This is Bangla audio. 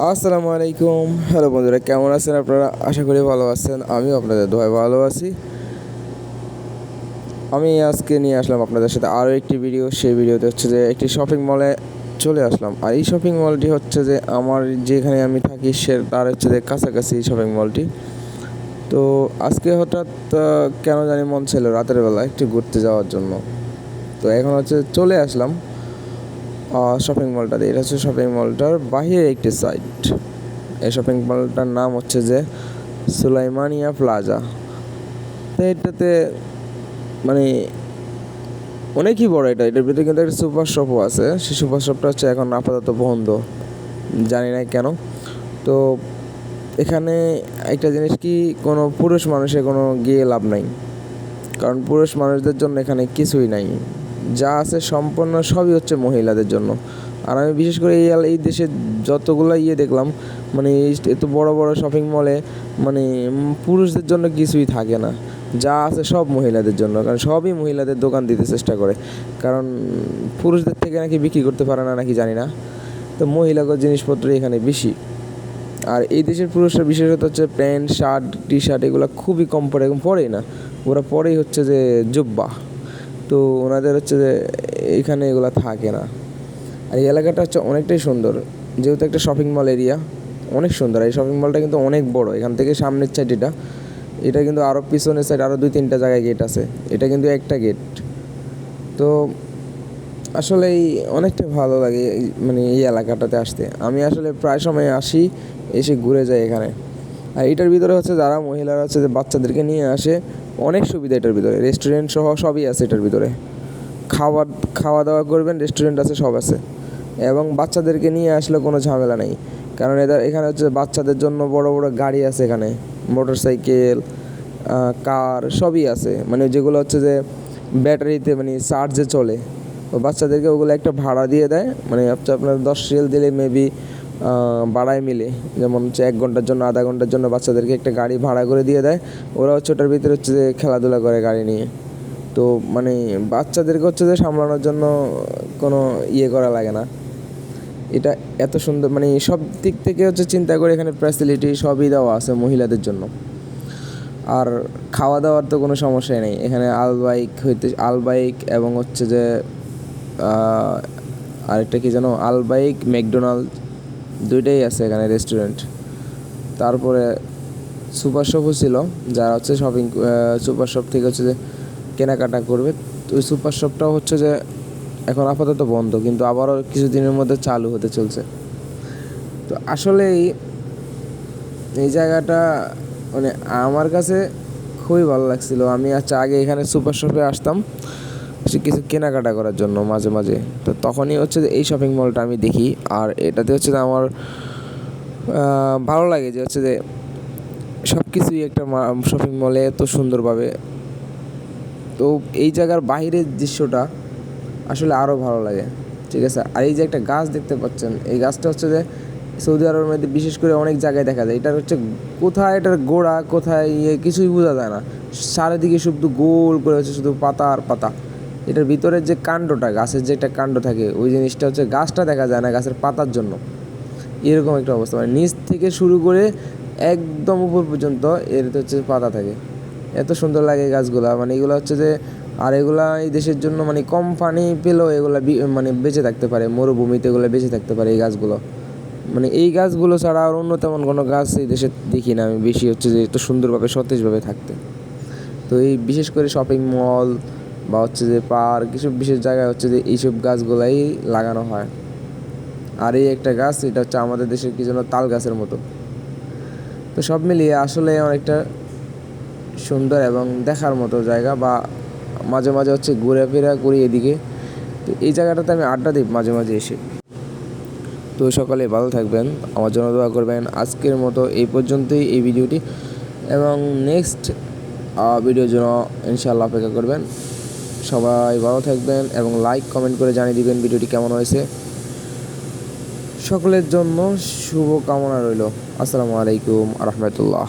আসসালামু আলাইকুম। হ্যালো বন্ধুরা, কেমন আছেন আপনারা? আশা করি ভালো আছেন। আমিও আপনাদের দোয়ায় ভালো আছি। আমি আজকে নিয়ে আসলাম আপনাদের সাথে আরও একটি ভিডিও। সেই ভিডিওতে হচ্ছে যে একটি শপিং মলে চলে আসলাম। আর এই শপিং মলটি হচ্ছে যে আমার যেখানে আমি থাকি তার হচ্ছে যে কাছাকাছি শপিং মলটি। তো আজকে হঠাৎ কেন জানি মন ছিল রাতের বেলা একটু ঘুরতে যাওয়ার জন্য। তো এখন হচ্ছে চলে আসলাম শপিং মলটাতে। এটা হচ্ছে শপিং মলটার বাহিরে একটি সাইট। এই শপিং মলটার নাম হচ্ছে যে সুলাইমানিয়া প্লাজা। তো এটাতে মানে অনেকই বড়। এটার ভিতরে কিন্তু একটা সুপার শপও আছে। সেই সুপার শপটা হচ্ছে এখন আপাতত বন্ধ, জানি না কেন। তো এখানে একটা জিনিস কি, কোনো পুরুষ মানুষের কোনো গিয়ে লাভ নাই, কারণ পুরুষ মানুষদের জন্য এখানে কিছুই নাই। যা আছে সম্পূর্ণ সবই হচ্ছে মহিলাদের জন্য। আর আমি বিশেষ করে এই দেশে যতগুলো দেখলাম, মানে এত বড় বড় শপিং মলে মানে পুরুষদের জন্য কিছুই থাকে না। যা আছে সব মহিলাদের জন্য, কারণ সবই মহিলাদের দোকান দিতে চেষ্টা করে, কারণ পুরুষদের থেকে নাকি বিক্রি করতে পারে না নাকি জানি না। তো মহিলাগত জিনিসপত্র এখানে বেশি। আর এই দেশের পুরুষরা বিশেষত হচ্ছে প্যান্ট শার্ট টি শার্ট এগুলো খুবই কম পরে, এবং পরেই না, ওরা পরেই হচ্ছে যে জুব্বা। তো ওনাদের হচ্ছে যে এখানে এগুলো থাকে না। আর এই এলাকাটা হচ্ছে অনেকটাই সুন্দর, যেহেতু একটা শপিং মল এরিয়া, অনেক সুন্দর। এই শপিং মলটা কিন্তু অনেক বড়। এখান থেকে সামনের সাইড এটা কিন্তু আরও পিছনের সাইড আরও 2-3টা জায়গায় গেট আছে। এটা কিন্তু একটা গেট। তো আসলেই অনেকটা ভালো লাগে মানে এই এলাকাটাতে আসতে। আমি আসলে প্রায় সময় আসি, এসে ঘুরে যাই এখানে। আর এটার ভিতরে হচ্ছে যারা মহিলারা হচ্ছে যে বাচ্চাদেরকে নিয়ে আসে, অনেক সুবিধা এটার ভিতরে। রেস্টুরেন্ট সহ সবই আছে এটার ভিতরে। খাওয়া দাওয়া করবেন, রেস্টুরেন্ট আছে, সব আছে। এবং বাচ্চাদেরকে নিয়ে আসলে কোনো ঝামেলা নেই, কারণ এখানে হচ্ছে বাচ্চাদের জন্য বড় বড় গাড়ি আছে এখানে, মোটর সাইকেল, কার সবই আছে, মানে যেগুলো হচ্ছে যে ব্যাটারিতে মানে চার্জে চলে। তো বাচ্চাদেরকে ওগুলো একটা ভাড়া দিয়ে দেয়, মানে হচ্ছে আপনার 10 রিয়াল দিলে মেবি ভাড়ায় মিলে, যেমন হচ্ছে 1 ঘন্টার জন্য, আধা ঘন্টার জন্য বাচ্চাদেরকে একটা গাড়ি ভাড়া করে দিয়ে দেয়। ওরা হচ্ছে ওটার ভিতরে হচ্ছে যে খেলাধুলা করে গাড়ি নিয়ে। তো মানে বাচ্চাদেরকে হচ্ছে যে সামলানোর জন্য কোনো করা লাগে না। এটা এত সুন্দর, মানে সব দিক থেকে হচ্ছে চিন্তা করে এখানে ফ্যাসিলিটি সবই দেওয়া আছে মহিলাদের জন্য। আর খাওয়া দাওয়ার তো কোনো সমস্যাই নেই এখানে। আলবাইক এবং হচ্ছে যে আরেকটা কি জানো, আলবাইক ম্যাকডোনাল্ড, দুইটাই আছে এখানে রেস্টুরেন্ট। তারপরে সুপার শপও ছিল, যারা হচ্ছে সুপার শপ থেকে হচ্ছে যে কেনাকাটা করবে। তো ওই সুপার শপটাও হচ্ছে যে এখন আপাতত বন্ধ, কিন্তু আবারও কিছুদিনের মধ্যে চালু হতে চলছে। তো আসলেই এই জায়গাটা মানে আমার কাছে খুবই ভালো লাগছিল। আমি আগে এখানে সুপার শপে আসতাম কিছু কেনাকাটা করার জন্য মাঝে মাঝে। তো তখনই হচ্ছে যে এই শপিং মলটা আমি দেখি। আর এটাতে হচ্ছে যে আমার ভালো লাগে যে হচ্ছে যে সব কিছুই একটা শপিং মলে এত সুন্দরভাবে। তো এই জায়গার বাইরের দৃশ্যটা আসলে আরও ভালো লাগে, ঠিক আছে। আর এই যে একটা গাছ দেখতে পাচ্ছেন, এই গাছটা হচ্ছে যে সৌদি আরবের মধ্যে বিশেষ করে অনেক জায়গায় দেখা যায়। এটার হচ্ছে কোথায় এটার গোড়া, কোথায় কিছুই বোঝা যায় না। চারিদিকে শুধু গোল করে হচ্ছে শুধু পাতা আর পাতা। এটার ভিতরের যে কাণ্ডটা, গাছের যে একটা কাণ্ড থাকে, ওই জিনিসটা হচ্ছে গাছটা দেখা যায় না গাছের পাতার জন্য। এরকম একটা অবস্থা, মানে নিচ থেকে শুরু করে একদম উপর পর্যন্ত এর হচ্ছে পাতা থাকে। এত সুন্দর লাগে গাছগুলা, মানে এগুলো হচ্ছে যে, আর এগুলা এই দেশের জন্য মানে কম পানি পেলেও এগুলা মানে বেঁচে থাকতে পারে, মরুভূমিতে এগুলো বেঁচে থাকতে পারে এই গাছগুলো। মানে এই গাছগুলো ছাড়া আর অন্য তেমন কোনো গাছ এই দেশে দেখি না আমি বেশি হচ্ছে যে এত সুন্দরভাবে সতেজভাবে থাকতে। তো এই বিশেষ করে শপিং মল বা হচ্ছে যে পার্ক, এসব বিশেষ জায়গায় হচ্ছে যে এইসব গাছগুলাই লাগানো হয়। আর এই একটা গাছ, এটা হচ্ছে আমাদের দেশের কি যেন তাল গাছের মতো। তো সব মিলিয়ে আসলে অনেকটা সুন্দর এবং দেখার মতো জায়গা। বা মাঝে মাঝে হচ্ছে ঘোরাফেরা করি এদিকে। তো এই জায়গাটাতে আমি আড্ডা দিই মাঝে মাঝে এসে। তো সকালে ভালো থাকবেন, আমার জন্য দোয়া করবেন। আজকের মতো এই পর্যন্তই এই ভিডিওটি, এবং নেক্সট ভিডিওর জন্য ইনশাআল্লাহ অপেক্ষা করবেন। সবাই ভালো থাকবেন এবং লাইক কমেন্ট করে জানিয়ে দিবেন ভিডিওটি কেমন হয়েছে। সকলের জন্য শুভ কামনা রইল। আসসালামু আলাইকুম আ রহমতুল্লাহ।